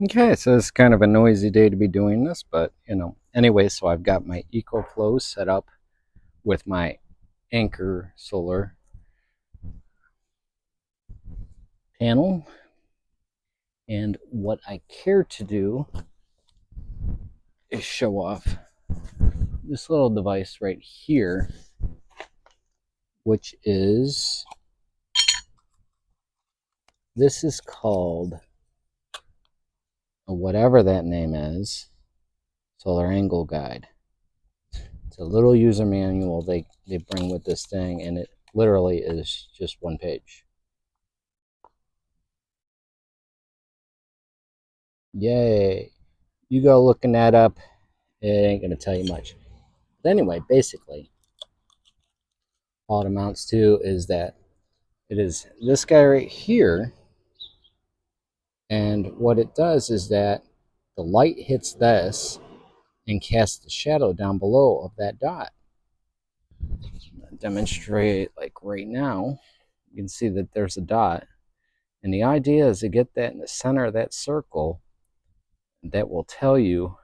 Okay, so it's kind of a noisy day to be doing this, but anyway, so I've got my EcoFlow set up with my Anchor solar panel. And what I care to do is show off this little device right here, which is, this is called, whatever that name is, Solar Angle Guide. It's a little user manual they bring with this thing, and it literally is just one page. Yay. You go looking that up, it ain't going to tell you much. But anyway, basically, all it amounts to is that it is this guy right here, and what it does is that the light hits this and casts the shadow down below of that dot. I'll demonstrate like right now. You can see that there's a dot, and the idea is to get that in the center of that circle. That will tell you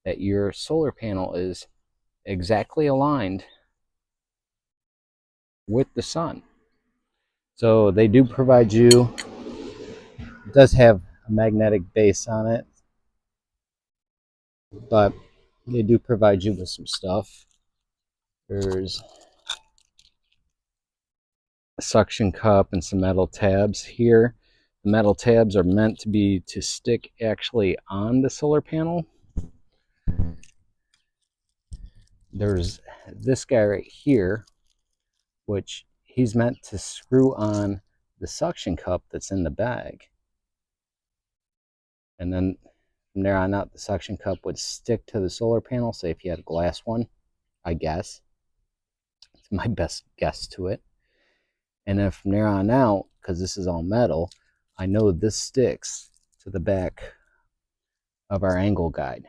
that your solar panel is exactly aligned with the sun. So they do provide you, it does have a magnetic base on it, but they do provide you with some stuff. There's a suction cup and some metal tabs here. The metal tabs are meant to be to stick actually on the solar panel. There's this guy right here, which he's meant to screw on the suction cup that's in the bag. And then from there on out, the suction cup would stick to the solar panel. Say if you had a glass one, I guess. It's my best guess to it. And then from there on out, because this is all metal, I know this sticks to the back of our angle guide.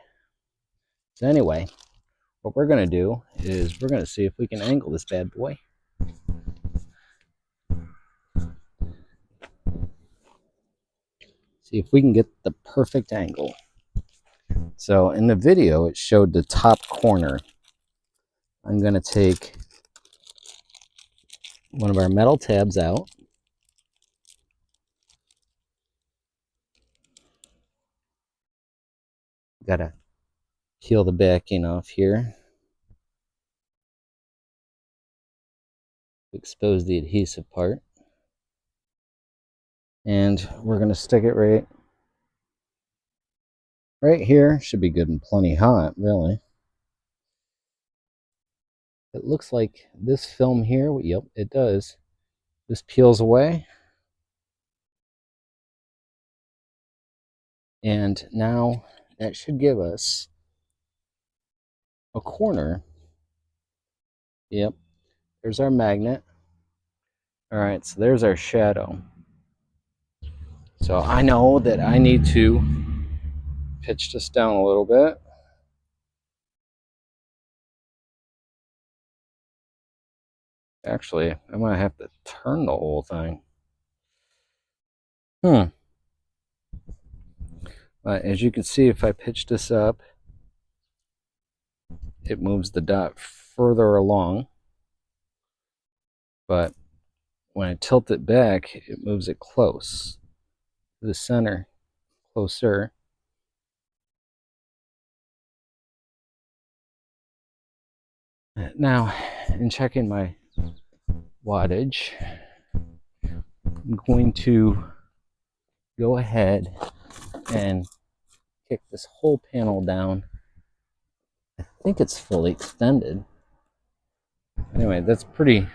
So anyway, what we're going to do is we're going to see if we can angle this bad boy. See if we can get the perfect angle. So in the video, it showed the top corner. I'm going to take one of our metal tabs out. Got to peel the backing off here. Expose the adhesive part. And we're going to stick it right here. Should be good and plenty hot, really. It looks like this film here, yep, it does. This peels away. And now that should give us a corner. Yep, there's our magnet. All right, so there's our shadow. So I know that I need to pitch this down a little bit. Actually, I'm going to have to turn the whole thing. As you can see, if I pitch this up, it moves the dot further along. But when I tilt it back, it moves it close to the center, closer. Now, in checking my wattage, I'm going to go ahead and kick this whole panel down. I think it's fully extended. Anyway, that's pretty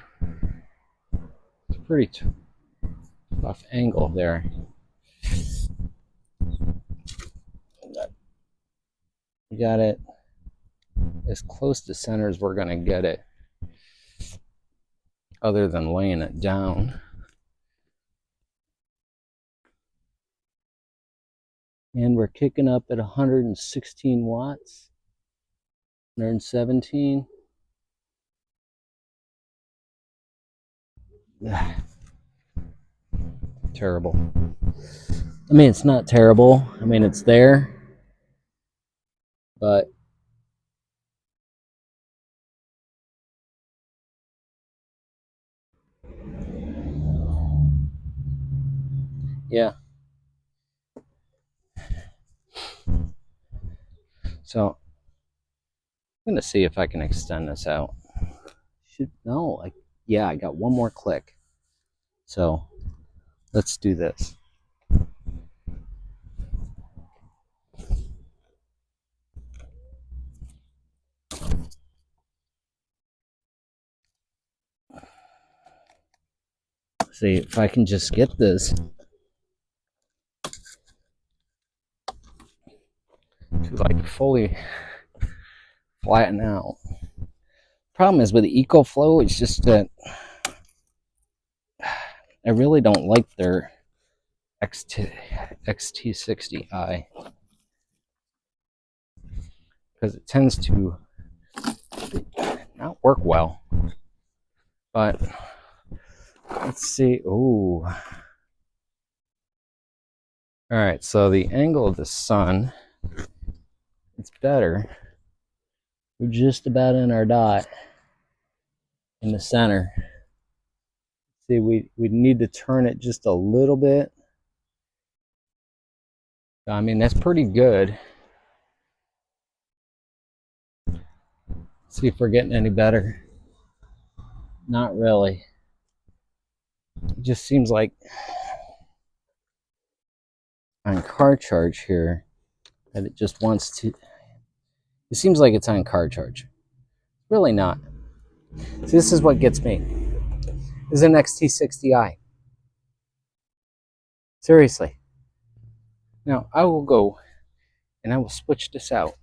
tough angle there. We got it as close to center as we're going to get it, other than laying it down. And we're kicking up at 116 watts, 117. Terrible. I mean, it's not terrible. I mean, it's there, but yeah. So I'm gonna see if I can extend this out. No, yeah, I got one more click. So let's do this. See if I can just get this to like fully flatten out. Problem is with the EcoFlow, it's just that I really don't like their XT60i because it tends to not work well. But let's see. Ooh. All right, so the angle of the sun, it's better. We're just about in our dot in the center. See, we need to turn it just a little bit. I mean, that's pretty good. See if we're getting any better. Not really. It just seems like on car charge here that it just wants to. It seems like it's on car charge. Really not. See, this is what gets me. This is an XT60i. Seriously. Now, I will go and I will switch this out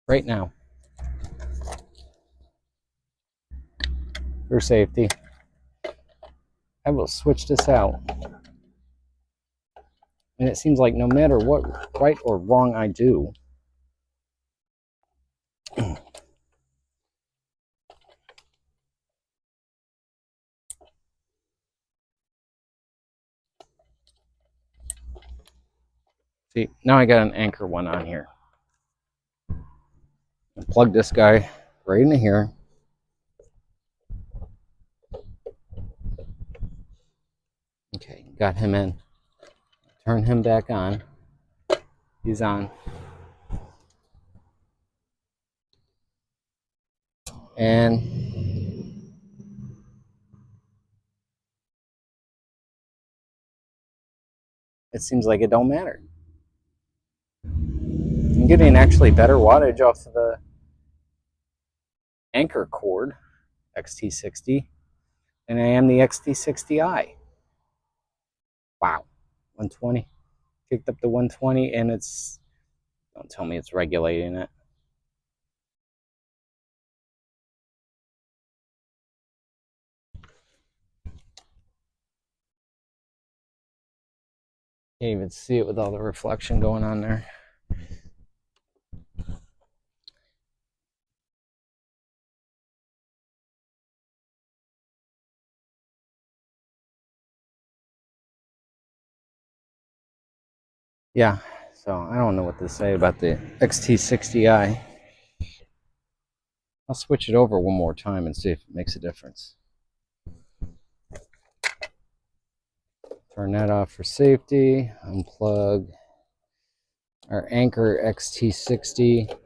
right now for safety. I will switch this out. And it seems like no matter what right or wrong I do, see, now I got an anchor one on here. I'll plug this guy right into here. Okay, got him in. Turn him back on. He's on. And it seems like it don't matter. I'm getting actually better wattage off of the anchor cord XT60 than I am the XT60i. Wow. 120. Kicked up to 120 and it's, don't tell me it's regulating it. Can't even see it with all the reflection going on there. Yeah, so I don't know what to say about the XT60i. I'll switch it over one more time and see if it makes a difference. Turn that off for safety. Unplug our Anchor XT60.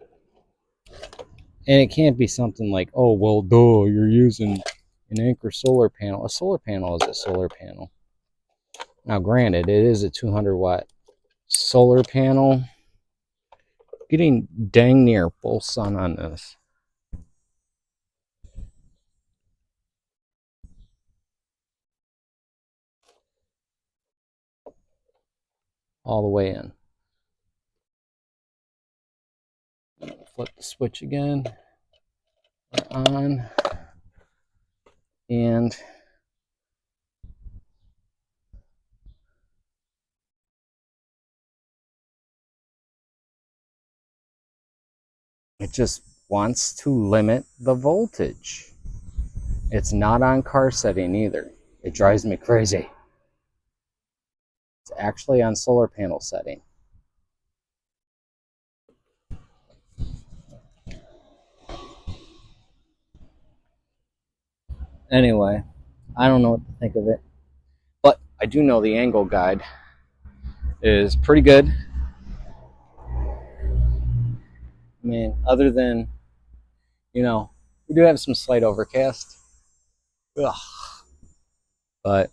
And it can't be something like, oh, well, duh, you're using an Anchor solar panel. A solar panel is a solar panel. Now, granted, it is a 200 watt solar panel. Getting dang near full sun on this. All the way in. Flip the switch again. We're on. And it just wants to limit the voltage. It's not on car setting either. It drives me crazy. It's actually on solar panel setting. Anyway, I don't know what to think of it, but I do know the angle guide is pretty good. I mean, other than, we do have some slight overcast. Ugh. But,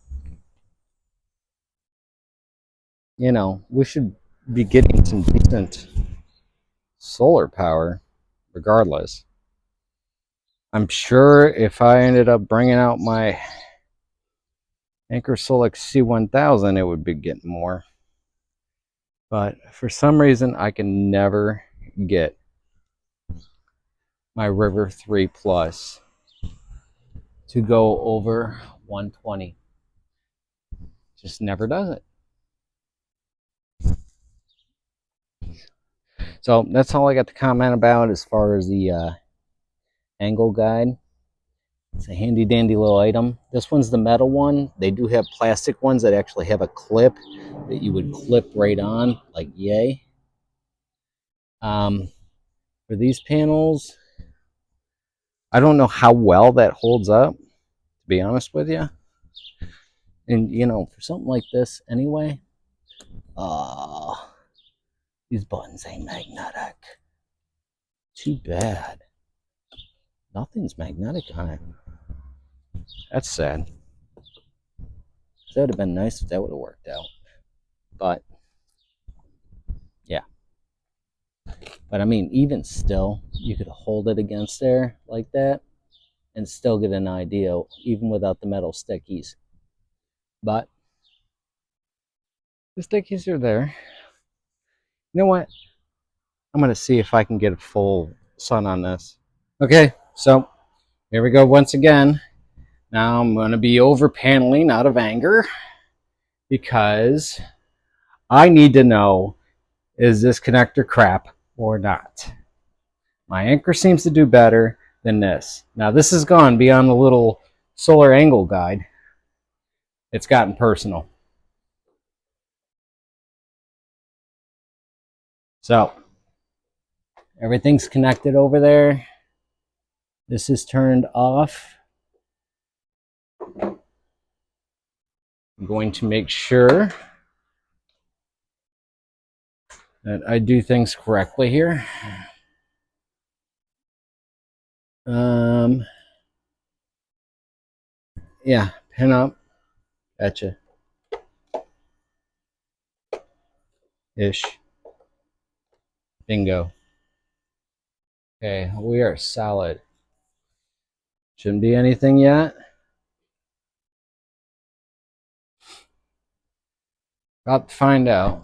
we should be getting some decent solar power regardless. I'm sure if I ended up bringing out my Anchor Solix C1000, it would be getting more. But for some reason, I can never get my River 3 Plus to go over 120. Just never does it. So that's all I got to comment about as far as the angle guide. It's a handy dandy little item. This one's the metal one. They do have plastic ones that actually have a clip that you would clip right on, like yay. For these panels, I don't know how well that holds up, to be honest with you. And, for something like this anyway, these buttons ain't magnetic. Too bad. Nothing's magnetic on it. That's sad. That would have been nice if that would have worked out. But, yeah. But, I mean, even still, you could hold it against there like that and still get an idea, even without the metal stickies. But, the stickies are there. You know what? I'm going to see if I can get a full sun on this. Okay, so here we go once again. Now I'm going to be over paneling out of anger because I need to know, is this connector crap or not? My Anchor seems to do better than this. Now this has gone beyond the little solar angle guide. It's gotten personal. So everything's connected over there. This is turned off. I'm going to make sure that I do things correctly here. Yeah, pin up. Gotcha. Ish. Bingo. Okay, we are solid. Shouldn't be anything yet. About to find out.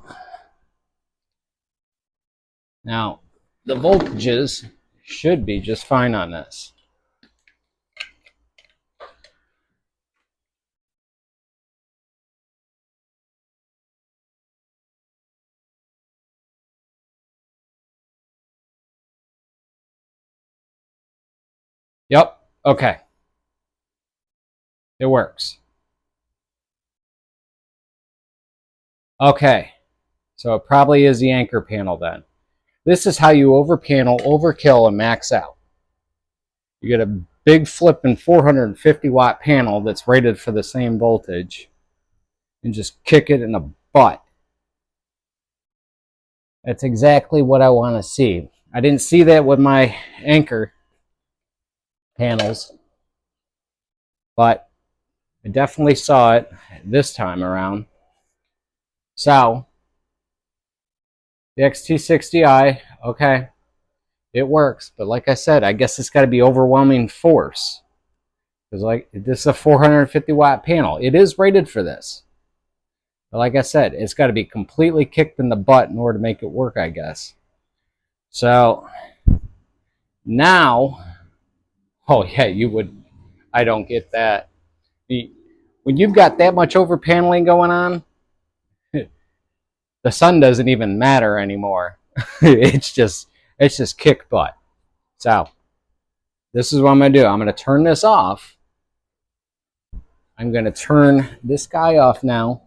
Now, the voltages should be just fine on this. Yep, okay. It works. Okay, so it probably is the anchor panel then. This is how you over panel, overkill, and max out. You get a big flipping 450 watt panel that's rated for the same voltage and just kick it in the butt. That's exactly what I want to see. I didn't see that with my Anchor panels, but I definitely saw it this time around. So, the XT60i, okay, it works, but like I said, I guess it's got to be overwhelming force. Because this is a 450 watt panel. It is rated for this. But like I said, it's got to be completely kicked in the butt in order to make it work, I guess. So, now, oh yeah, you would, I don't get that. When you've got that much over paneling going on, the sun doesn't even matter anymore. it's just kick butt. So this is what I'm going to do. I'm going to turn this off. I'm going to turn this guy off now.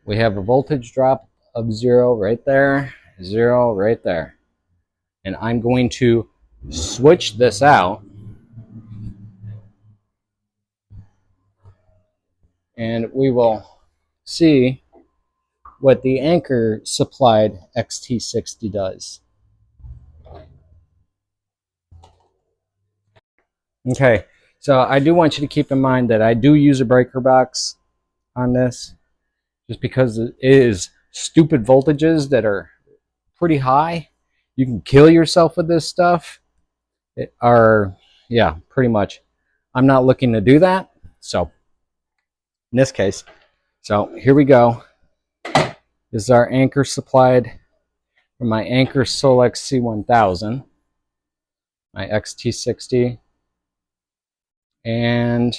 We have a voltage drop of 0 right there, 0 right there. And I'm going to switch this out. And we will see what the Anchor supplied XT60 does. Okay, so I do want you to keep in mind that I do use a breaker box on this, just because it is stupid voltages that are pretty high. You can kill yourself with this stuff. Yeah, pretty much. I'm not looking to do that, so in this case. So here we go. This is our Anchor supplied from my Anchor Solex C1000, my XT60. And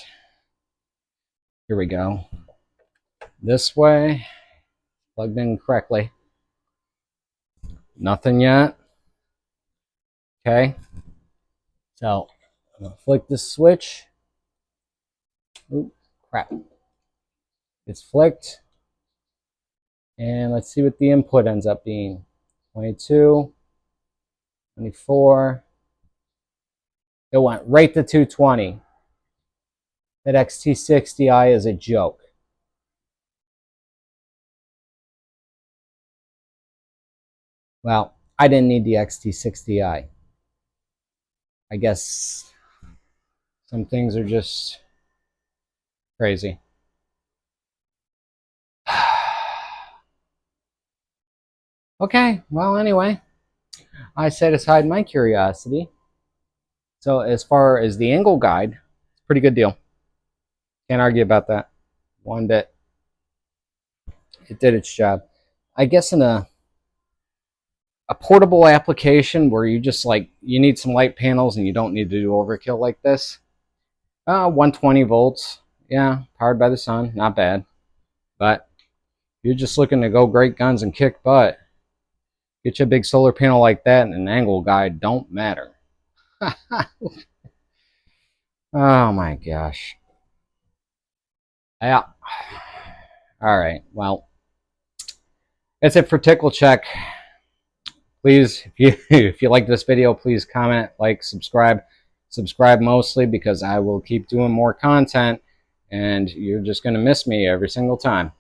here we go. This way, plugged in correctly. Nothing yet. Okay. So I'm going to flick this switch. Oop, crap. It's flicked. And let's see what the input ends up being. 22, 24. It went right to 220. That XT60i is a joke. Well, I didn't need the XT60i. I guess some things are just crazy. Okay, well, anyway, I satisfied my curiosity. So as far as the angle guide, it's a pretty good deal. Can't argue about that one bit. It did its job. I guess in a portable application where you just you need some light panels and you don't need to do overkill like this. 120 volts. Yeah, powered by the sun. Not bad. But if you're just looking to go great guns and kick butt, get you a big solar panel like that and an angle guide don't matter. Oh my gosh. Yeah. All right. Well, that's it for Tickle Check. Please, if you like this video, please comment, like, subscribe. Subscribe mostly because I will keep doing more content and you're just going to miss me every single time.